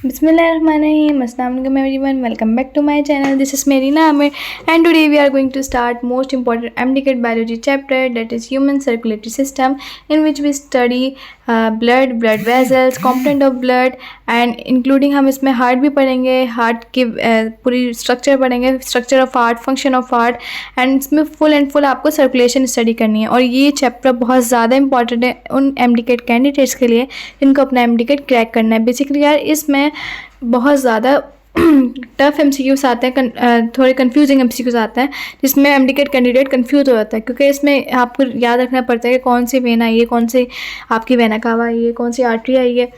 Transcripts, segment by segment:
Bismillahirrahmanirrahim. Assalamualaikum everyone. Welcome back to my channel. This is Merina Amir, and today we are going to start most important MDKT biology chapter, that is human circulatory system, in which we study blood vessels, component of blood, and including हम इसमें heart भी पढ़ेंगे, heart की पूरी structure पढ़ेंगे, structure of heart, function of heart, and इसमें full and full आपको circulation study करनी है। और ये चैप्टर बहुत ज़्यादा इंपॉर्टेंट है उन MDKT कैंडिडेट्स के लिए जिनको अपना MDKT क्रैक करना है। बेसिकली यार इसमें बहुत ज़्यादा टफ MCQs आते हैं, थोड़े कंफ्यूजिंग MCQs आते हैं जिसमें MDKT कैंडिडेट कंफ्यूज हो जाता है, क्योंकि इसमें आपको याद रखना पड़ता है कि कौन सी वेन आई है, कौन सी आपकी वेना कावा आई है, कौन सी आर्टरी आई है,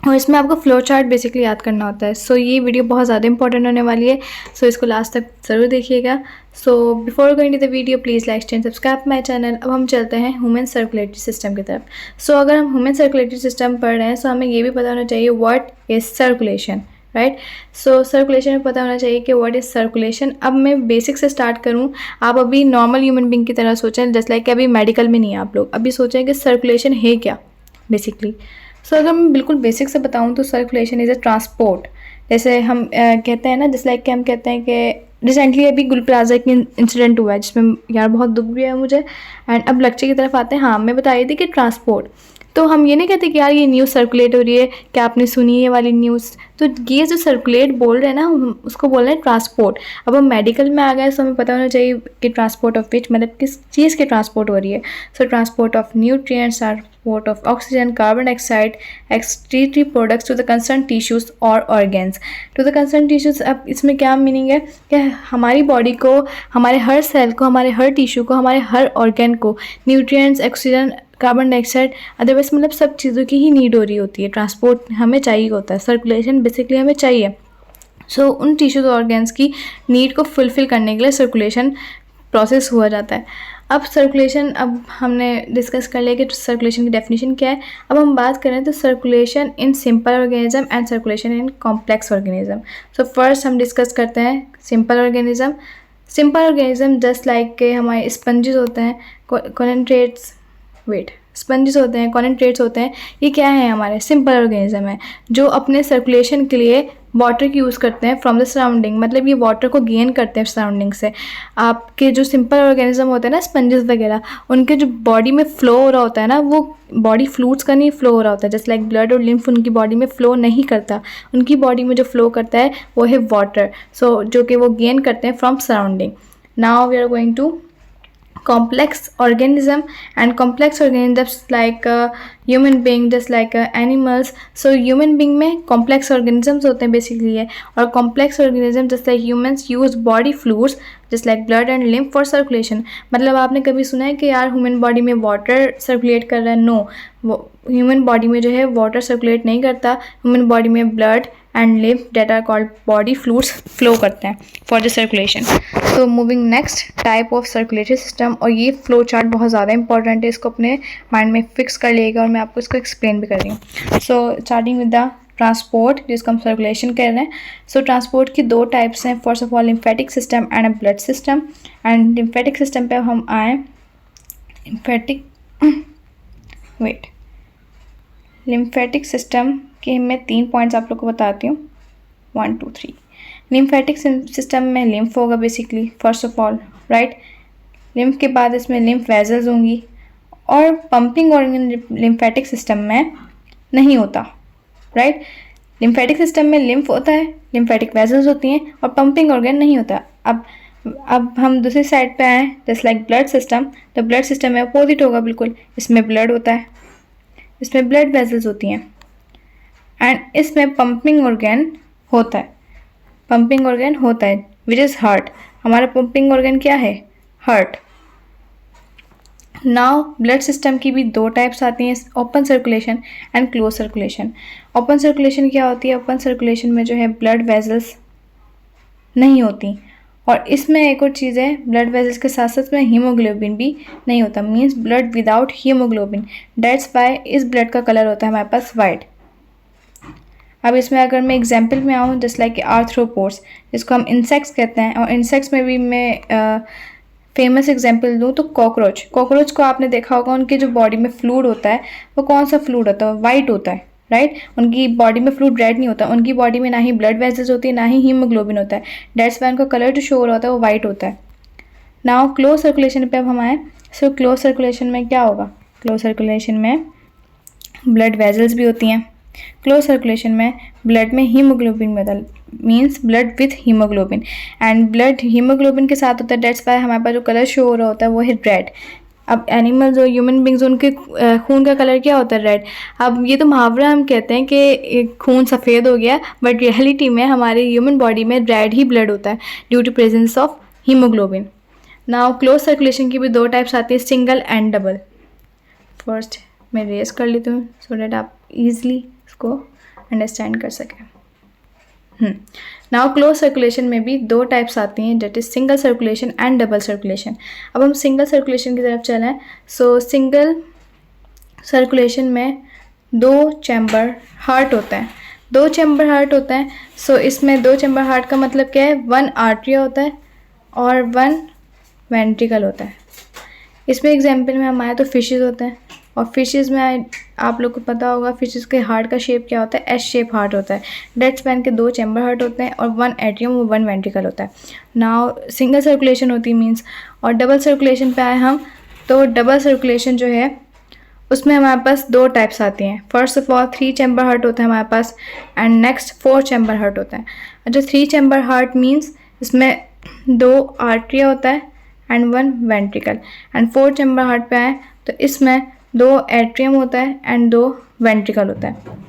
और इसमें आपको फ्लो चार्ट बेसिकली याद करना होता है। सो ये वीडियो बहुत ज़्यादा इंपॉर्टेंट होने वाली है, सो इसको लास्ट तक ज़रूर देखिएगा। So before going to the video please like and subscribe my channel. अब हम चलते हैं ह्यूमन सर्कुलेटरी सिस्टम की तरफ। सो अगर हम ह्यूमन सर्कुलेटरी सिस्टम पढ़ रहे हैं तो हमें ये भी पता होना चाहिए what is circulation, right. So circulation में पता होना चाहिए कि व्हाट इज़ सर्कुलेशन। अब मैं बेसिक से स्टार्ट करूँ, आप अभी नॉर्मल ह्यूमन बींग की तरह सोचें, जस्ट लाइक अभी मेडिकल में नहीं है आप लोग, अभी सोचें कि सर्कुलेशन है क्या बेसिकली। सो अगर मैं बिल्कुल बेसिक से बताऊँ तो सर्कुलेशन इज़ अ ट्रांसपोर्ट। जैसे हम कहते हैं ना, जैसे लाइक कि हम कहते हैं कि रिसेंटली अभी गुल प्लाजा की इंसिडेंट हुआ है जिसमें यार बहुत दुख भी है मुझे। एंड अब लेक्चर की तरफ आते हैं। हाँ, मैं बता रही थी कि ट्रांसपोर्ट, तो हम ये नहीं कहते कि यार ये न्यूज़ सर्कुलेट हो रही है, क्या आपने सुनी है ये वाली न्यूज़, तो ये जो सर्कुलेट बोल रहे हैं ना उसको बोल रहे हैं ट्रांसपोर्ट। अब हम मेडिकल में आ गए तो हमें पता होना चाहिए कि ट्रांसपोर्ट ऑफ विच, मतलब किस चीज़ की ट्रांसपोर्ट हो रही है। So transport of nutrients, transport of oxygen, carbon dioxide, excretory products to the concern tissues और organs. To the concern tissues, अब इसमें क्या मीनिंग है कि हमारी बॉडी को, हमारे हर सेल को, हमारे हर टिश्यू को, हमारे हर ऑर्गेन को nutrients, oxygen, carbon dioxide, otherwise मतलब सब चीज़ों की ही नीड हो रही होती है। ट्रांसपोर्ट हमें चाहिए होता है, सर्कुलेशन बेसिकली हमें चाहिए। सो उन टिश्यूज और ऑर्गेन्स की नीड को फुलफ़िल करने के लिए सर्कुलेशन प्रोसेस हुआ जाता है। अब सर्कुलेशन, अब हमने डिस्कस कर लिया कि सर्कुलेशन की डेफिनेशन क्या है। अब हम बात करें तो circulation in simple organism and circulation in complex organism. So first हम डिस्कस करते हैं simple organism. Simple organism just like के हमारे स्पंजेस होते हैं, कॉन्सेंट्रेट्स, स्पंजेस होते हैं, कॉन्सेंट्रेट्स होते हैं। ये क्या है? हमारे सिंपल ऑर्गेनिज्म है जो अपने सर्कुलेशन के लिए वाटर की यूज़ करते हैं फ्रॉम द सराउंडिंग, मतलब ये वाटर को गेन करते हैं सराउंडिंग से। आपके जो सिंपल ऑर्गेनिज्म होते हैं ना, स्पंजेस वगैरह, उनके जो बॉडी में फ़्लो हो रहा होता है ना, वो बॉडी फ्लूइड्स का नहीं फ़्लो हो रहा होता है। जस्ट लाइक ब्लड और लिम्फ उनकी बॉडी में फ़्लो नहीं करता, उनकी बॉडी में जो फ़्लो करता है वो है वाटर। सो जो कि वो गेन करते हैं from surrounding. Now we are going to complex organism, and complex organisms like human being, just like animals. So human being में complex organisms होते हैं basically है, और complex organism just like humans use body fluids just like blood and lymph for circulation। मतलब आपने कभी सुना है कि यार ह्यूमन बॉडी में वाटर सर्कुलेट कर रहा है? नो, वो ह्यूमन बॉडी में जो है वाटर सर्कुलेट नहीं करता। ह्यूमन बॉडी में blood and lymph that are called body fluids flow करते हैं फॉर द सर्कुलेशन। तो moving next type of circulatory system, और ये फ्लो चार्ट बहुत ज़्यादा इंपॉर्टेंट है, इसको अपने माइंड में फिक्स कर लिएगा और मैं आपको इसको एक्सप्लेन भी कर रही हूँ। So starting with the transport, जिसको हम सर्कुलेशन कह रहे हैं। सो ट्रांसपोर्ट की दो टाइप्स हैं, first of all lymphatic system and a blood system. And lymphatic system पे हम आए, लिम्फेटिक सिस्टम के मैं 3 पॉइंट्स आप लोग को बताती हूँ, 1 2 3। लिम्फेटिक सिस्टम में लिम्फ होगा basically first of all, right. Lymph के बाद इसमें लिम्फ वेजल्स होंगी, और पंपिंग ऑर्गन लिम्फेटिक सिस्टम में नहीं होता, राइट। लिम्फेटिक सिस्टम में लिम्फ होता है, लिम्फेटिक वेजल्स होती हैं, और पंपिंग ऑर्गन नहीं होता। अब हम दूसरी साइड पे आए, जस्ट लाइक ब्लड सिस्टम। तो ब्लड सिस्टम में अपोजिट होगा बिल्कुल, इसमें ब्लड होता है, इसमें ब्लड वेजल्स होती हैं, एंड इसमें पंपिंग ऑर्गन होता है। पंपिंग ऑर्गन होता है विच इज़ हार्ट। हमारा पंपिंग ऑर्गन क्या है? हार्ट। नाउ ब्लड सिस्टम की भी 2 टाइप्स आती हैं, open circulation and close circulation. Open circulation क्या होती है? ओपन सर्कुलेशन में जो है ब्लड वेजल्स नहीं होती, और इसमें एक और चीज़ है, ब्लड वेजल्स के साथ साथ में हीमोग्लोबिन भी नहीं होता, means blood without haemoglobin. That's why इस ब्लड का कलर होता है हमारे पास वाइट। अब इसमें अगर मैं एग्जाम्पल में आऊँ, जस्ट लाइक आर्थ्रोपोड्स, जिसको हम इंसेक्ट्स कहते हैं, और इंसेक्ट्स में भी मैं फेमस एग्जाम्पल दूँ तो कॉकरोच को आपने देखा होगा, उनके जो बॉडी में फ्लूइड होता है वो कौन सा फ्लूइड होता है? वाइट होता है, राइट। उनकी बॉडी में फ्लूइड रेड नहीं होता, उनकी बॉडी में ना ही ब्लड वेसल्स होती है ना ही हीमोग्लोबिन होता है, दैट्स वाई उनका कलर जो शो हो रहा होता है वो वाइट होता है। नाउ क्लोज सर्कुलेशन पे अब हम आए। सो क्लोज सर्कुलेशन में क्या होगा, क्लोज सर्कुलेशन में ब्लड वेसल्स भी होती हैं। क्लोज सर्कुलेशन में ब्लड में हीमोग्लोबिन बदल means blood with haemoglobin, and blood haemoglobin के साथ होता है, डेट्स वाई हमारे पास जो कलर शो हो रहा होता है वो है रेड। अब एनिमल्स और ह्यूमन बींग्स उनके खून का कलर क्या होता है, रेड। अब ये तो मुहावरा हम कहते हैं कि खून सफ़ेद हो गया, बट रियलिटी में हमारे ह्यूमन बॉडी में रेड ही ब्लड होता है due to presence of haemoglobin. Now close circulation की भी दो टाइप्स आती है, सिंगल एंड डबल। फर्स्ट मैं रेस कर लेती हूँ सो डैट आप इजीली इसको अंडरस्टैंड कर सकें। नाउ क्लोज सर्कुलेशन में भी दो टाइप्स आती हैं, that is single circulation and double circulation. अब हम सिंगल सर्कुलेशन की तरफ चलें। सो सिंगल सर्कुलेशन में दो चैम्बर हार्ट होते हैं, दो चैम्बर हार्ट होते हैं। सो इसमें दो चैम्बर हार्ट का मतलब क्या है, वन आर्टरिया होता है और वन वेंट्रिकल होता है। इसमें एग्जाम्पल में हम आए तो फिशेस होते हैं, और फिशेस में आप लोग को पता होगा फिशेस के हार्ट का शेप क्या होता है, एस शेप हार्ट होता है। डेट्स वैन के दो चैम्बर हार्ट होते हैं और वन एट्रियम और वन वेंट्रिकल होता है। नाउ सिंगल सर्कुलेशन होती है मीन्स। और डबल सर्कुलेशन पे आए हम तो डबल सर्कुलेशन जो है उसमें हमारे पास दो टाइप्स आती हैं। First of all 3 chamber heart होता है हमारे पास, एंड नेक्स्ट 4 चैम्बर हार्ट होता है। जो 3 चैम्बर हार्ट मीन्स इसमें दो आर्टरिया होता है and one ventricle, and 4 chamber heart पे आए तो इसमें दो एट्रियम होता है एंड दो वेंट्रिकल होता है।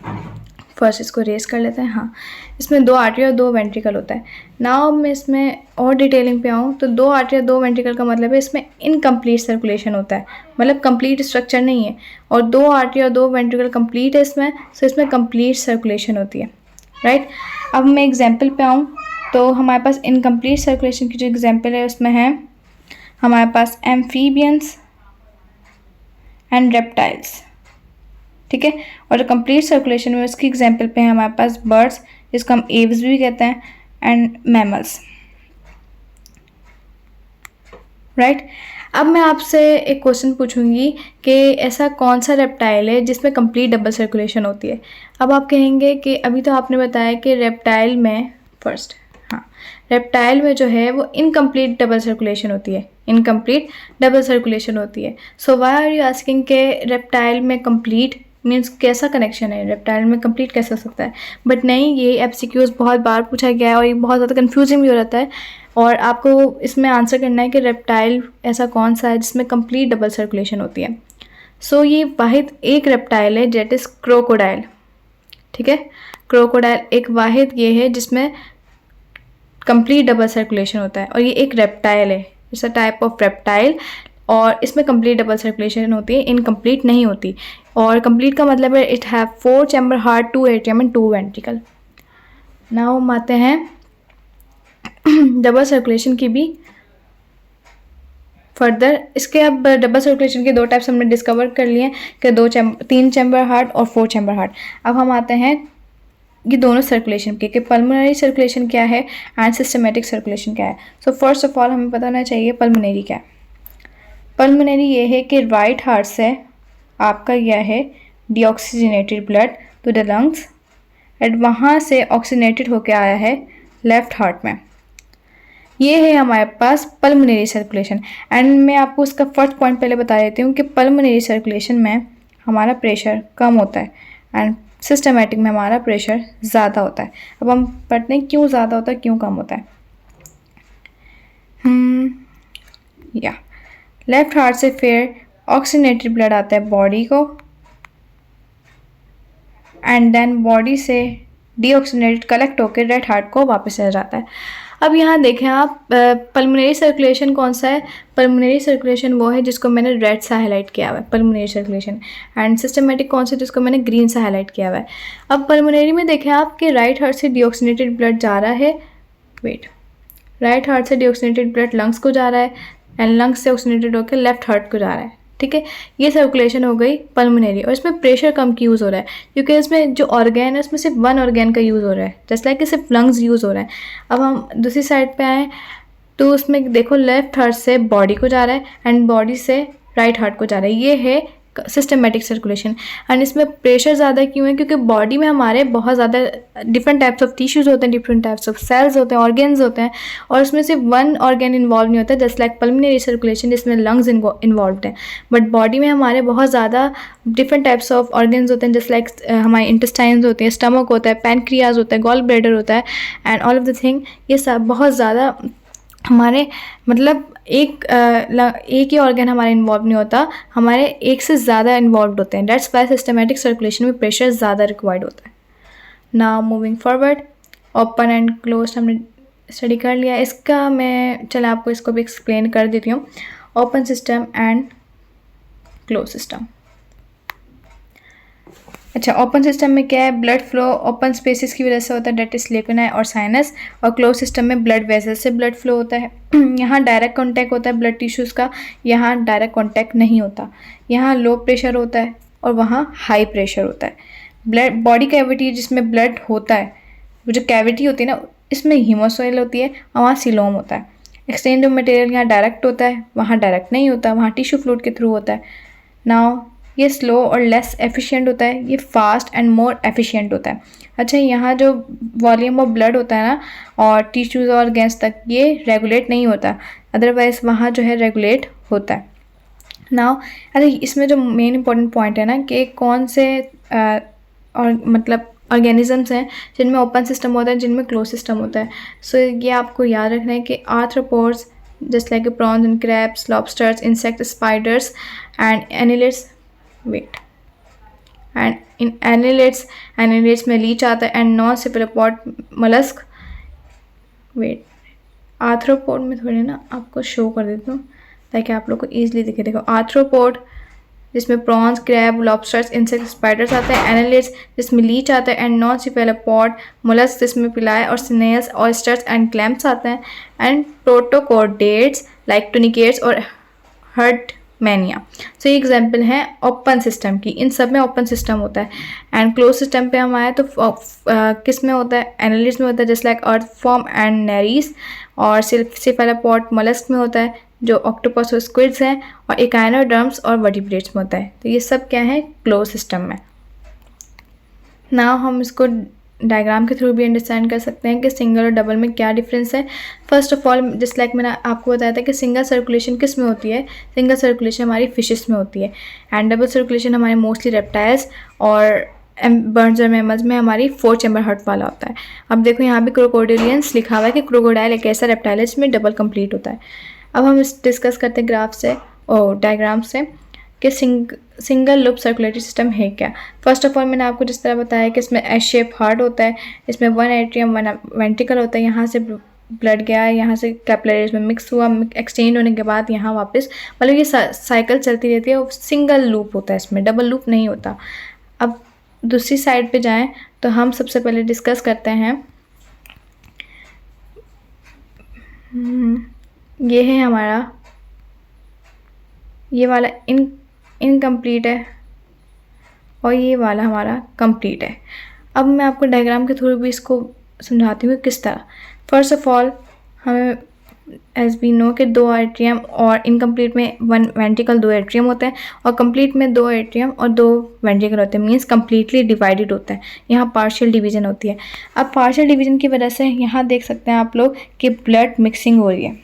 फर्स्ट इसको रेस कर लेते हैं। हाँ, इसमें दो आर्टरी और दो वेंट्रिकल होता है। नाउ मैं इसमें और डिटेलिंग पे आऊँ तो दो आर्टरी और दो वेंट्रिकल का मतलब है इसमें इनकम्प्लीट सर्कुलेशन होता है, मतलब कंप्लीट स्ट्रक्चर नहीं है। और दो आर्टरी और दो वेंट्रिकल कंप्लीट है इसमें, सो इसमें कंप्लीट सर्कुलेशन होती है, राइट। अब मैं एग्जाम्पल पे आऊँ तो हमारे पास इनकम्प्लीट सर्कुलेशन की जो एग्जाम्पल है उसमें है हमारे पास एम्फीबियंस एंड रेप्टाइल्स, ठीक है। और जो कंप्लीट सर्कुलेशन में उसकी एग्जांपल पे है हमारे पास बर्ड्स, जिसको हम एव्स भी कहते हैं, एंड मैमल्स, राइट। अब मैं आपसे एक क्वेश्चन पूछूंगी कि ऐसा कौन सा रेप्टाइल है जिसमें कंप्लीट डबल सर्कुलेशन होती है। अब आप कहेंगे कि अभी तो आपने बताया कि रेप्टाइल में फर्स्ट, हाँ, रेप्टाइल में जो है वो इनकम्प्लीट डबल सर्कुलेशन होती है, इनकम्प्लीट डबल सर्कुलेशन होती है। So why are you asking के रेप्टाइल में कंप्लीट मीन्स कैसा कनेक्शन है, रेप्टाइल में कंप्लीट कैसे हो सकता है। बट नहीं, ये एमसीक्यूज बहुत बार पूछा गया है और ये बहुत ज़्यादा कन्फ्यूजिंग भी हो जाता है, और आपको इसमें आंसर करना है कि रेप्टाइल ऐसा कौन सा है जिसमें कंप्लीट डबल सर्कुलेशन होती है। सो ये वाहिद एक रेप्टाइल है डेट इज़ क्रोकोडाइल, ठीक है। क्रोकोडाइल एक वाहिद ये है जिसमें कंप्लीट डबल सर्कुलेशन होता है, और ये एक रेप्टाइल है, it's a type of reptile, और इसमें कंप्लीट डबल सर्कुलेशन होती है, इनकम्प्लीट नहीं होती। और कंप्लीट का मतलब है it have 4 chamber heart, 2 atrium and 2 ventricle. Now हम आते हैं डबल सर्कुलेशन की भी फर्दर। इसके अब डबल सर्कुलेशन के दो टाइप्स हमने डिस्कवर कर लिए हैं कि 3 चैम्बर हार्ट और 4 चैम्बर हार्ट। अब हम आते हैं ये दोनों सर्कुलेशन के कि पल्मोनरी सर्कुलेशन क्या है एंड सिस्टमेटिक सर्कुलेशन क्या है। सो फर्स्ट ऑफ ऑल हमें पता होना चाहिए पल्मोनरी क्या है। पल्मोनरी ये है कि राइट हार्ट से आपका यह है deoxygenated blood to the lungs, and वहाँ से ऑक्सीजनेटेड होकर आया है लेफ्ट हार्ट में। ये है हमारे पास पल्मोनरी सर्कुलेशन। एंड मैं आपको उसका फर्स्ट पॉइंट पहले बता देती हूँ कि पल्मोनरी सर्कुलेशन में हमारा प्रेशर कम होता है एंड सिस्टमेटिक में हमारा प्रेशर ज़्यादा होता है। अब हम पढ़ते हैं क्यों ज़्यादा होता है क्यों कम होता है। या लेफ्ट हार्ट से फिर ऑक्सीजनेटेड ब्लड आता है बॉडी को, एंड देन बॉडी से डीऑक्सीजनेटेड कलेक्ट होकर राइट हार्ट को वापस आ जाता है। अब यहाँ देखें आप पल्मोनरी सर्कुलेशन कौन सा है। पल्मोनरी सर्कुलेशन वो है जिसको मैंने रेड सा हाईलाइट किया हुआ है, पल्मोनरी सर्कुलेशन। एंड सिस्टमेटिक कौन सा जिसको मैंने ग्रीन सा हाईलाइट किया हुआ है। अब पल्मोनरी में देखें आप कि राइट हार्ट से डीऑक्सीजनेटेड ब्लड जा रहा है, राइट हार्ट से डीऑक्सीजनेटेड ब्लड लंग्स को जा रहा है, एंड लंग्स से ऑक्सीजनेटेड होकर लेफ्ट हार्ट को जा रहा है, ठीक है। ये सर्कुलेशन हो गई पल्मोनरी, और इसमें प्रेशर कम की यूज़ हो रहा है क्योंकि इसमें जो ऑर्गेन है उसमें सिर्फ वन ऑर्गेन का यूज़ हो रहा है, जस्ट लाइक कि सिर्फ लंग्स यूज़ हो रहा है। अब हम दूसरी साइड पे आए तो उसमें देखो लेफ्ट हार्ट से बॉडी को जा रहा है एंड बॉडी से राइट हार्ट को जा रहा है। ये है सिस्टमेटिक सर्कुलेशन। एंड इसमें प्रेशर ज़्यादा क्यों है? क्योंकि बॉडी में हमारे बहुत ज़्यादा डिफरेंट टाइप्स ऑफ टिश्यूज़ होते हैं, डिफरेंट टाइप्स ऑफ सेल्स होते हैं, ऑर्गेन्स होते हैं, और उसमें सिर्फ वन ऑर्गेन इन्वॉल्व नहीं होता, जस्ट लाइक पल्मोनरी सर्कुलेशन जिसमें लंग्स इन्वॉल्व हैं। बट बॉडी में हमारे बहुत ज़्यादा डिफरेंट टाइप्स ऑफ ऑर्गेन्स होते हैं, जस्ट लाइक हमारे इंटेस्टाइन्स होते हैं, स्टमक होता है, पैनक्रियाज होता है, गॉल ब्लैडर होता है, and all of the thing. ये सब बहुत ज़्यादा हमारे मतलब एक ही ऑर्गन हमारा इन्वॉल्व नहीं होता, हमारे एक से ज़्यादा इन्वॉल्व होते हैं। दैट्स वाई सिस्टमेटिक सर्कुलेशन में प्रेशर ज़्यादा रिक्वायर्ड होता है। Now moving forward, open and close हमने स्टडी कर लिया। इसका मैं चलो आपको इसको भी एक्सप्लेन कर देती हूँ। Open system and close system. अच्छा, ओपन सिस्टम में क्या है? ब्लड फ्लो ओपन स्पेसिस की वजह से होता है, डेट इज लेकुनाई और साइनस। और क्लोज सिस्टम में ब्लड वेसल से ब्लड फ्लो होता है। यहाँ डायरेक्ट कांटेक्ट होता है ब्लड टिश्यूज़ का, यहाँ डायरेक्ट कांटेक्ट नहीं होता। यहाँ लो प्रेशर होता है और वहाँ हाई प्रेशर होता है। ब्लड बॉडी कैविटी जिसमें ब्लड होता है, वो जो कैविटी होती है ना, इसमें हीमोसोइल होती है और वहाँ सिलोम होता है। एक्सचेंज ऑफ मटेरियल यहाँ डायरेक्ट होता है, वहाँ डायरेक्ट नहीं होता, वहाँ टिश्यू फ्लूइड के थ्रू होता है। नाउ ये स्लो और लेस एफिशिएंट होता है, ये फास्ट एंड मोर एफिशिएंट होता है। अच्छा, यहाँ जो वॉल्यूम ऑफ ब्लड होता है ना और टिश्यूज़ और गैस तक, ये रेगुलेट नहीं होता, अदरवाइज वहाँ जो है रेगुलेट होता है। नाउ अरे इसमें जो मेन इंपॉर्टेंट पॉइंट है ना कि कौन से और मतलब ऑर्गेनिजम्स हैं जिनमें ओपन सिस्टम होता है, जिनमें क्लोज सिस्टम होता है। सो ये आपको याद रखना है कि arthropods just like prawns and crabs, lobsters, insect, spiders and annelids and in annelids में लीच आता है and non cephalopod mollusc. Arthropod में थोड़ी ना आपको शो कर देती हूँ ताकि आप लोग को ईजिली दिखे। देखो, आर्थ्रोपोड जिसमें prawns, crab, lobsters, insect, spiders आते हैं। एनिलिड्स जिसमें लीच आता है एंड नॉन सेफलोपॉड मलस्क जिसमें पिलाए और स्नेल्स, ऑयस्टर्स एंड क्लैम्प्स आते हैं। एंड प्रोटोकोडेट्स लाइक टूनिकेट्स और हर्ट मैनिया। सो ये एग्जाम्पल हैं ओपन सिस्टम की, इन सब में ओपन सिस्टम होता है। एंड क्लोज सिस्टम पे हम आए तो किस में होता है? एनालिड्स में होता है, just like earthworm and Nereis. और सेफलोपॉड मलस्क में होता है जो ऑक्टोपस और स्क्विड्स हैं, और इकाइनोडर्म्स और वर्टिब्रेट्स में होता है। तो ये सब क्या है? क्लोज सिस्टम में। नाउ हम इसको डायग्राम के थ्रू भी अंडरस्टैंड कर सकते हैं कि सिंगल और डबल में क्या डिफरेंस है। First of all, just like मैंने आपको बताया था कि सिंगल सर्कुलेशन किस में होती है? सिंगल सर्कुलेशन हमारी फिशेस में होती है, एंड डबल सर्कुलेशन हमारे मोस्टली रेप्टाइल्स और बर्ड्स और मैमल्स में हमारी 4 चैम्बर हार्ट वाला होता है। अब देखो यहाँ भी क्रोकोडिलियंस लिखा हुआ है कि क्रोकोडाइल एक ऐसा रेप्टाइल है जिसमें डबल कंप्लीट होता है। अब हम इस डिस्कस करते हैं ग्राफ से और डायग्राम से कि सिंगल लूप सर्कुलेटरी सिस्टम है क्या। फर्स्ट ऑफ ऑल मैंने आपको जिस तरह बताया कि इसमें एस शेप हार्ट होता है, इसमें 1 एट्रियम 1 वेंट्रिकल होता है। यहाँ से ब्लड गया, यहाँ से कैपिलरीज में मिक्स हुआ, एक्सचेंज होने के बाद यहाँ वापस, मतलब ये साइकिल चलती रहती है और सिंगल लूप होता है, इसमें डबल लूप नहीं होता। अब दूसरी साइड पे जाएं तो हम सबसे पहले डिस्कस करते हैं, ये है हमारा, ये वाला इनकम्प्लीट है और ये वाला हमारा कंप्लीट है। अब मैं आपको डायग्राम के थ्रू भी इसको समझाती हूँ किस तरह। फर्स्ट ऑफ ऑल हमें एज वी नो कि 2 एट्रियम और इनकम्प्लीट में 1 वेंट्रिकल 2 एट्रियम होते हैं, और कंप्लीट में 2 एट्रियम और 2 वेंट्रिकल होते हैं, मीन्स कम्प्लीटली डिवाइडेड होता है। यहाँ पार्शियल डिवीजन होती है। अब पार्शियल डिवीजन की वजह से यहाँ देख सकते हैं आप लोग कि ब्लड मिक्सिंग हो रही है।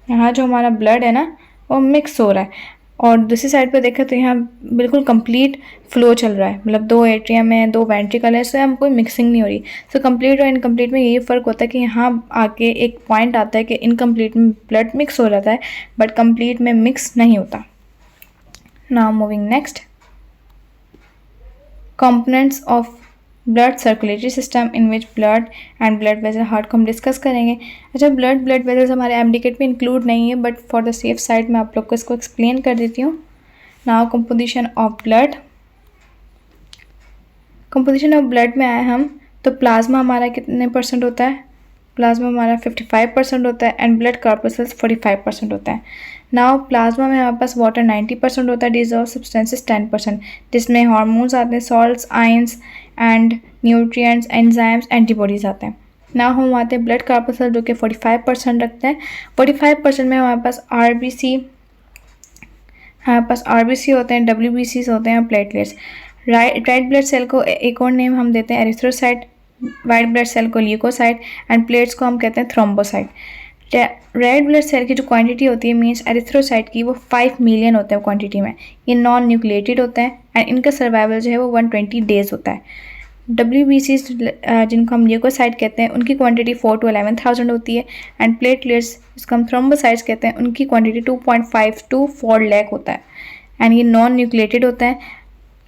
यहाँ जो हमारा ब्लड है ना वो मिक्स हो रहा है, और दूसरी साइड पे देखें तो यहाँ बिल्कुल कंप्लीट फ्लो चल रहा है, मतलब 2 एट्रियम है, 2 वेंट्रिकल है, सो यहाँ कोई मिक्सिंग नहीं हो रही। सो कंप्लीट और इनकम्प्लीट में ये फ़र्क होता है कि यहाँ आके एक पॉइंट आता है कि इनकम्प्लीट में ब्लड मिक्स हो जाता है बट कंप्लीट में मिक्स नहीं होता। Now moving next, components of blood circulatory system in which blood and blood vessel heart को हम डिस्कस करेंगे। अच्छा, ब्लड वेसल्स हमारे एमडीकेट में इंक्लूड नहीं है, but for the safe side मैं आप लोग को इसको एक्सप्लेन कर देती हूँ। Now composition of blood, composition of blood में आए हम तो प्लाज्मा हमारा कितने % होता है? प्लाज्मा हमारा 55% होता है एंड ब्लड कॉर्पसेल्स 45% होता है। नाउ प्लाज्मा में हमारे पास वाटर 90% होता है, डिजॉल्व सब्सटेंसेस 10%, जिसमें हार्मोन्स आते हैं, salts, ions and nutrients, enzymes, antibodies आते हैं। नाउ हम आते हैं ब्लड कॉर्पसेल्स जो कि 45% रखते हैं। 45% में हमारे पास आरबीसी, हमारे पास RBC होते हैं, WBC होते हैं और प्लेटलेट्स। रेड ब्लड सेल को एक और नेम हम देते हैं एरिथ्रोसाइट, वाइट ब्लड सेल को ल्यूकोसाइट एंड प्लेट्स को हम कहते हैं थ्रोम्बोसाइट। रेड ब्लड सेल की जो क्वांटिटी होती है मीन्स एरिथ्रोसाइट की, वो 5 मिलियन होते हैं क्वांटिटी में। ये नॉन न्यूक्लिएटेड होता है एंड इनका सर्वाइवल जो है वो 120 डेज होता है। WBC जिनको हम ल्यूकोसाइट कहते हैं उनकी क्वांटिटी 4 to 11,000 होती है एंड प्लेटलेट्स जिसको हम थ्रोम्बोसाइट्स कहते हैं उनकी क्वांटिटी 2.5 to 4 लाख होता है एंड ये नॉन न्यूक्लिएटेड होता है।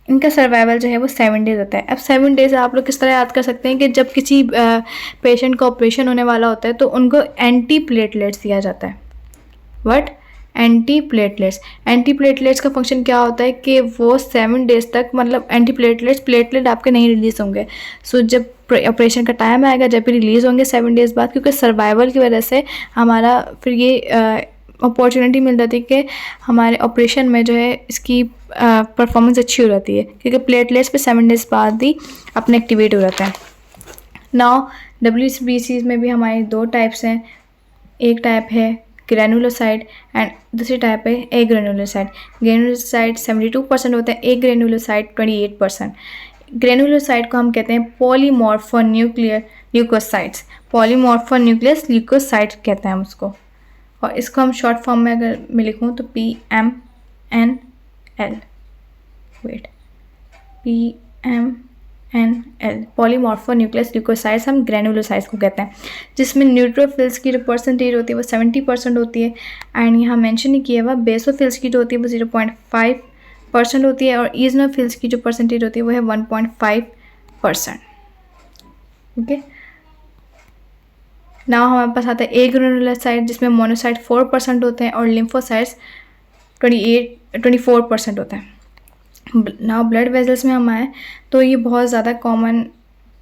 इनका सर्वाइवल जो है वो 7 डेज होता है। अब 7 डेज आप लोग किस तरह याद कर सकते हैं कि जब किसी पेशेंट का ऑपरेशन होने वाला होता है तो उनको एंटी प्लेटलेट्स दिया जाता है। व्हाट? एंटी प्लेटलेट्स का फंक्शन क्या होता है कि वो 7 डेज तक, मतलब प्लेटलेट आपके नहीं रिलीज़ होंगे। सो जब ऑपरेशन का टाइम आएगा जब भी रिलीज़ होंगे 7 डेज बाद, क्योंकि सर्वाइवल की वजह से हमारा फिर ये अपॉर्चुनिटी मिल जाती है कि हमारे ऑपरेशन में जो है इसकी परफॉर्मेंस अच्छी हो जाती है, क्योंकि प्लेटलेट्स पे 7 डेज बाद ही अपने एक्टिवेट हो जाता है। नाउ WBC में भी हमारे 2 टाइप्स हैं। एक टाइप है ग्रेनुलोसाइट एंड दूसरी टाइप है एग्रेनुलोसाइट। ग्रेनुलोसाइट 72% होता है, एग्रेनुलोसाइट 28%। ग्रेनुलोसाइट को हम कहते हैं पॉलीमॉर्फोन्यूक्लियर ल्यूकोसाइट्स। पॉलीमॉर्फोन्यूक्लियस ल्यूकोसाइट कहते हैं हम उसको, और इसको हम शॉर्ट फॉर्म में अगर मैं लिखूँ तो PMNL, पॉलीमॉर्फोन्यूक्लियस ल्यूकोसाइट्स हम ग्रेनुलोसाइट्स को कहते हैं, जिसमें न्यूट्रोफिल्स की जो परसेंटेज होती है वो 70% होती है एंड यहाँ मेंशन नहीं किया हुआ। बेसोफिल्स की जो होती है वो 0.5% होती है और ईजनोफिल्स की जो परसेंटेज होती है वो है 1.5%। ओके, नाउ हमारे पास आता है एग्रेनुलोसाइट जिसमें मोनोसाइट 4% होते हैं और लिम्फोसाइट्स 24% होता है। नाउ ब्लड वेजल्स में हम आए तो ये बहुत ज़्यादा कॉमन,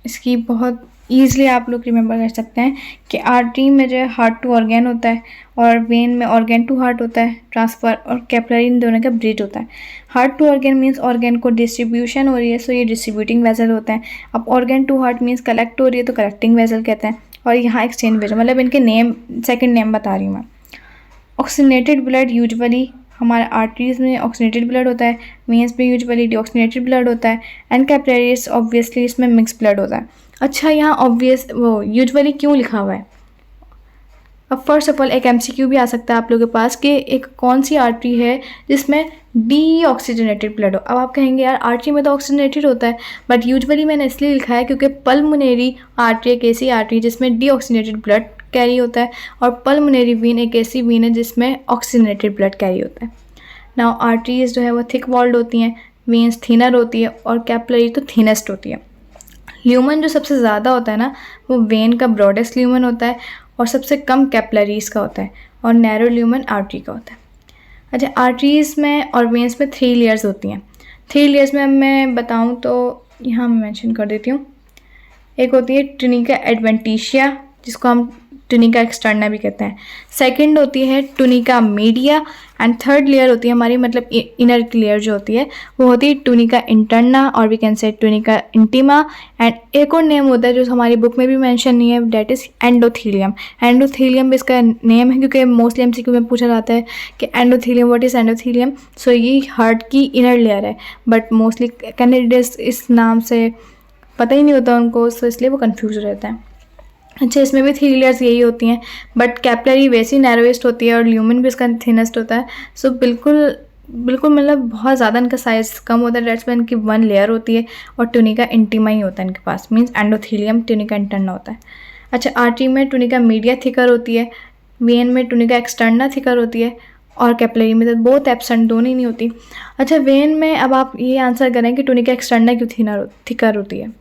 इसकी बहुत ईज़िली आप लोग रिमेंबर कर सकते हैं कि आर्टरी में जो है हार्ट टू ऑर्गन होता है और वेन में ऑर्गन टू हार्ट होता है ट्रांसफ़र, और कैपिलरी इन दोनों का ब्रिज होता है। Heart to organ means organ को डिस्ट्रीब्यूशन हो रही है, सो ये डिस्ट्रीब्यूटिंग वेजल होता है। अब organ to heart means collect हो रही है तो कलेक्टिंग वेजल कहते हैं, और यहाँ एक्सचेंज वेजल, मतलब इनके नेम सेकेंड नेम बता रही हूँ मैं। ऑक्सीजनेटेड ब्लड यूजुअली हमारे आर्टरीज़ में ऑक्सीजनेटेड ब्लड होता है, वेन्स में यूजुअली डीऑक्सीजनेटेड ब्लड होता है एंड कैपिलरीज ऑब्वियसली इसमें मिक्स ब्लड होता है। अच्छा, यहाँ ऑब्वियस वो यूजुअली क्यों लिखा हुआ है? अब फर्स्ट ऑफ ऑल एक MCQ भी आ सकता है आप लोगों के पास कि एक कौन सी आर्टरी है जिसमें डीऑक्सीजनेटेड ब्लड हो। अब आप कहेंगे यार आर्टरी में तो ऑक्सीजनेटेड होता है, बट यूजुअली मैंने इसलिए लिखा है क्योंकि पल्मोनरी आर्टरी एक ऐसी आर्टरी जिसमें डीऑक्सीजनेटेड ब्लड कैरी होता है और पल्मोनरी वीन एक ऐसी वीन है जिसमें ऑक्सीजनेटेड ब्लड कैरी होता है। नाउ आर्टरीज जो है वो थिक वॉल्ड होती हैं, वेन्स थिनर होती है और कैपिलरी तो थिनेस्ट होती है। ल्यूमन जो सबसे ज़्यादा होता है ना वो वेन का ब्रॉडेस्ट ल्यूमन होता है और सबसे कम कैपिलरीज का होता है, और नैरो ल्यूमन आर्टरी का होता है। अच्छा, आर्टरीज़ में और वेन्स में 3 लेयर्स होती हैं। 3 लेयर्स में मैं बताऊं तो यहाँ मैं मेंशन कर देती हूँ। एक होती है ट्यूनिका एडवेंटिशिया जिसको हम ट्यूनिका एक्सटर्ना भी कहते हैं। सेकंड होती है tunica media and third layer होती है हमारी, मतलब इनर लेयर जो होती है वो होती है ट्यूनिका इंटरना और we can say tunica intima. And एक और नेम होता है जो हमारी बुक में भी मेंशन नहीं है, डेट इज़ एंडोथीलियम। एंडोथीलियम इसका नेम है क्योंकि मोस्टली MCQ में पूछा जाता है कि एंडोथीलियम, व्हाट इज़ एंडोथीलियम। सो ये हार्ट की इनर लेयर है, बट मोस्टली कैंडिडेट्स इस नाम से पता ही नहीं होता उनको, सो इसलिए वो कन्फ्यूज हो रहता है। अच्छा, इसमें भी 3 लेयर्स यही होती हैं, बट कैपिलरी वैसी नैरोएस्ट होती है और ल्यूमन भी इसका थिनेस्ट होता है। सो बिल्कुल मतलब बहुत ज़्यादा इनका साइज़ कम होता है, डेट्स में इनकी 1 लेयर होती है और ट्यूनिका इंटीमा ही होता है इनके पास, मीन्स एंडोथीलियम ट्यूनिका इंटरना होता है। अच्छा, आर्टरी में ट्यूनिका मीडिया थिकर होती है, वेन में ट्यूनिका एक्सटर्ना थिकर होती है और कैपिलरी में तो बोथ एब्सेंट, दोनों ही नहीं होती। अच्छा, वेन में अब आप ये आंसर करें कि ट्यूनिका एक्सटर्ना क्यों थिकर होती है।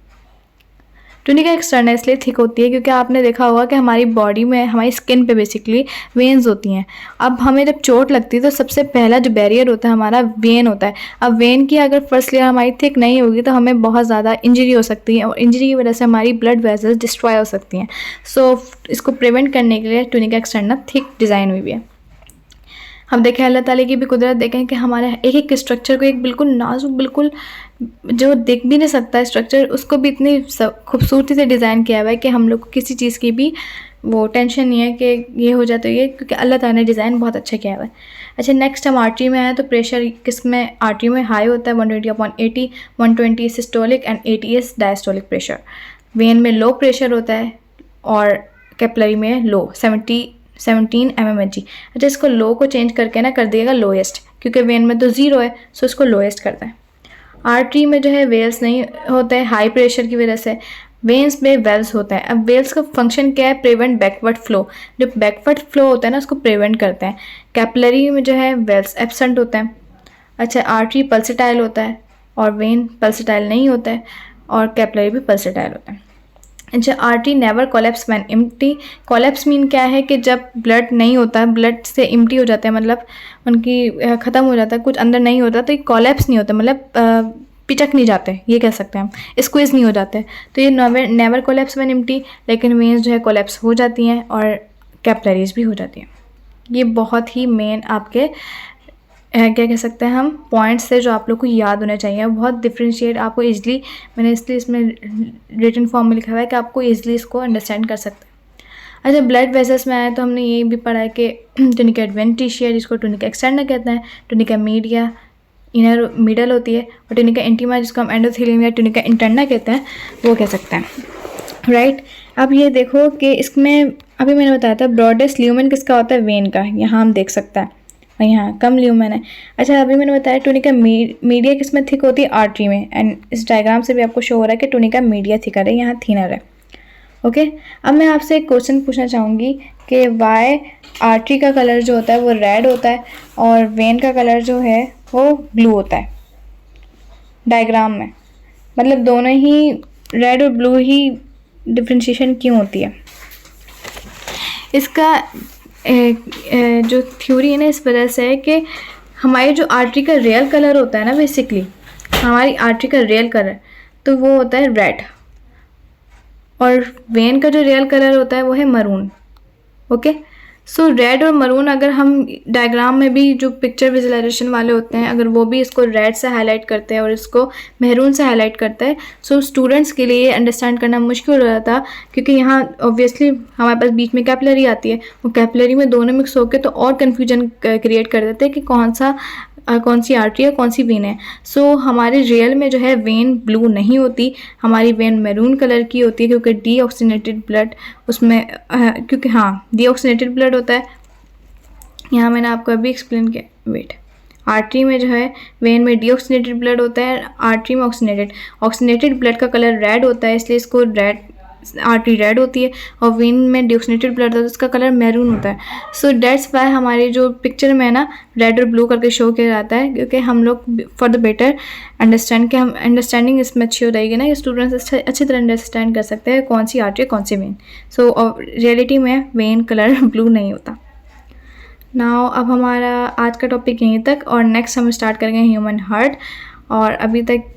ट्यूनिका एक्सटर्ना इसलिए थिक होती है क्योंकि आपने देखा होगा कि हमारी बॉडी में, हमारी स्किन पे बेसिकली वेन्स होती हैं। अब हमें जब चोट लगती है तो सबसे पहला जो बैरियर होता है हमारा वेन होता है। अब वेन की अगर फर्स्ट लेयर हमारी थिक नहीं होगी तो हमें बहुत ज़्यादा इंजरी हो सकती है और इंजरी की वजह से हमारी ब्लड वेसल्स डिस्ट्रॉय हो सकती हैं। सो इसको प्रिवेंट करने के लिए ट्यूनिका एक्सटर्ना थिक डिज़ाइन हुई है। हम देखें अल्लाह ताला की भी कुदरत देखें कि हमारे एक एक स्ट्रक्चर को एक बिल्कुल नाजुक, बिल्कुल जो दिख भी नहीं सकता स्ट्रक्चर, उसको भी इतनी खूबसूरती से डिज़ाइन किया हुआ है कि हम लोग को किसी चीज़ की भी वो टेंशन नहीं है कि ये हो जाता है ये, क्योंकि अल्लाह ताला ने डिज़ाइन बहुत अच्छा किया हुआ है। अच्छा, नेक्स्ट हम आर्टरी में आए तो प्रेशर किस में, आर्टरी में हाई होता है 120/80, 120 systolic and 80 is diastolic pressure. When में लो प्रेशर होता है और कैपिलरी में लो 17 mmHg। अच्छा, इसको लो को चेंज करके ना कर दिएगा लोएस्ट, क्योंकि वेन में तो ज़ीरो है, सो इसको लोएस्ट करता है। आर्टरी में जो है वेल्स नहीं होता है हाई प्रेशर की वजह से, वेन्स में वेल्स होता है। अब वेल्स का फंक्शन क्या है, प्रिवेंट बैकवर्ड फ्लो। जो बैकवर्ड फ्लो होता है ना उसको प्रिवेंट करते हैं। कैपिलरी में जो है वेल्स एब्सेंट होता है। अच्छा, आर्टरी पल्सेटाइल होता है और वेन पल्सेटाइल नहीं होता है, और कैपिलरी भी पल्सेटाइल होता है। अच्छा, artery never collapse when empty. Collapse mean क्या है कि जब ब्लड नहीं होता, ब्लड से एम्प्टी हो जाते हैं, मतलब उनकी ख़त्म हो जाता है, कुछ अंदर नहीं होता, तो ये कोलैप्स नहीं होता, मतलब पिचक नहीं जाते, ये कह सकते हैं हम, स्क्वीज नहीं हो जाते। तो ये नेवर कोलैप्स व्हेन एम्प्टी, लेकिन वेन्स जो है कोलैप्स हो जाती हैं और कैपिलरीज भी हो जाती हैं। ये बहुत ही मेन आपके क्या कह सकते हैं हम पॉइंट्स से जो आप लोग को याद होने चाहिए। बहुत डिफ्रेंशिएट आपको ईजिली, मैंने इसलिए इसमें रिटन फॉर्म में लिखा हुआ है कि आपको ईजिली इसको अंडरस्टैंड कर सकते हैं। अच्छा, ब्लड वेसल्स में आए तो हमने ये भी पढ़ा है कि टुनिका एडवेंटिशिया, जिसको टुनिका एक्सटर्ना कहते हैं, टुनिका मीडिया इनर मिडल होती है, और टुनिका इंटीमा जिसको हम एंडोथेलियम या टुनिका इंटरना कहते हैं, वो कह सकते हैं, राइट। अब ये देखो कि इसमें अभी मैंने बताया था ब्रॉडेस्ट ल्यूमेन किसका होता है, वेन का, यहाँ हम देख सकते हैं, और यहाँ कम ल्यूमेन है। अच्छा, अभी मैंने बताया टुनिका मीडिया किसमें थिक होती है, आर्टरी में, एंड इस डायग्राम से भी आपको शो हो रहा है कि टुनिका मीडिया थिकर है, यहाँ थिनर है। ओके, अब मैं आपसे एक क्वेश्चन पूछना चाहूँगी कि वाई आर्टरी का कलर जो होता है वो रेड होता है और वेन का कलर जो है वो ब्लू होता है डायग्राम में, मतलब दोनों ही रेड और ब्लू ही डिफ्रेंशिएशन क्यों होती है? इसका जो थ्योरी है ना, इस वजह से है कि हमारी जो आर्टरी का रियल कलर होता है ना, बेसिकली हमारी आर्टरी का रियल कलर तो वो होता है रेड, और वेन का जो रियल कलर होता है वो है मरून। ओके, सो रेड और मरून, अगर हम डायग्राम में भी जो पिक्चर विजुअलाइजेशन वाले होते हैं, अगर वो भी इसको रेड से हाईलाइट करते हैं और इसको मैरून से हाईलाइट करते हैं, सो स्टूडेंट्स के लिए अंडरस्टैंड करना मुश्किल हो रहा था, क्योंकि यहाँ ऑब्वियसली हमारे पास बीच में कैपिलरी आती है, वो कैपिलरी में दोनों मिक्स होकर तो और कन्फ्यूजन क्रिएट कर देते हैं कि कौन सी आर्टरी है कौन सी वेन है। सो हमारे रियल में जो है वेन ब्लू नहीं होती, हमारी वेन मैरून कलर की होती है, क्योंकि डीऑक्सीनेटेड ब्लड उसमें क्योंकि हाँ डीऑक्सीनेटेड ब्लड होता है। यहाँ मैंने आपको अभी एक्सप्लेन किया, वेट, आर्टरी में जो है वेन में डीऑक्सीनेटेड ब्लड होता है, आर्टरी में ऑक्सीनेटेड ब्लड का कलर रेड होता है, इसलिए इसको रेड आर्टरी रेड होती है, और वेन में डिऑक्सीनेटेड ब्लड होता है तो उसका कलर मैरून होता है। सो डेट्स वाई हमारी जो पिक्चर में ना रेड और ब्लू करके शो किया जाता है, क्योंकि हम लोग फॉर द बेटर अंडरस्टैंड, कि हम अंडरस्टैंडिंग इसमें अच्छी हो जाएगी ना, कि स्टूडेंट्स अच्छी तरह अंडरस्टैंड कर सकते हैं कौन सी आर्टरी कौन सी वेन। सो रियलिटी में वेन कलर ब्लू नहीं होता। नाउ अब हमारा आज का टॉपिक यहीं तक, और नेक्स्ट हम स्टार्ट करेंगे ह्यूमन हार्ट। और अभी तक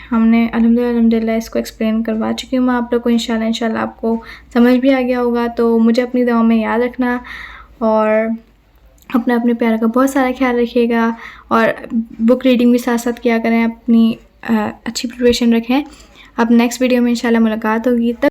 हमने अल्हम्दुलिल्लाह इसको एक्सप्लेन करवा चुकी हूँ मैं आप लोग को, इंशाल्लाह आपको समझ भी आ गया होगा। तो मुझे अपनी दुआ में याद रखना, और अपने प्यार का बहुत सारा ख्याल रखिएगा, और बुक रीडिंग भी साथ साथ किया करें, अपनी अच्छी प्रिपरेशन रखें। अब नेक्स्ट वीडियो में इंशाल्लाह मुलाकात होगी, तब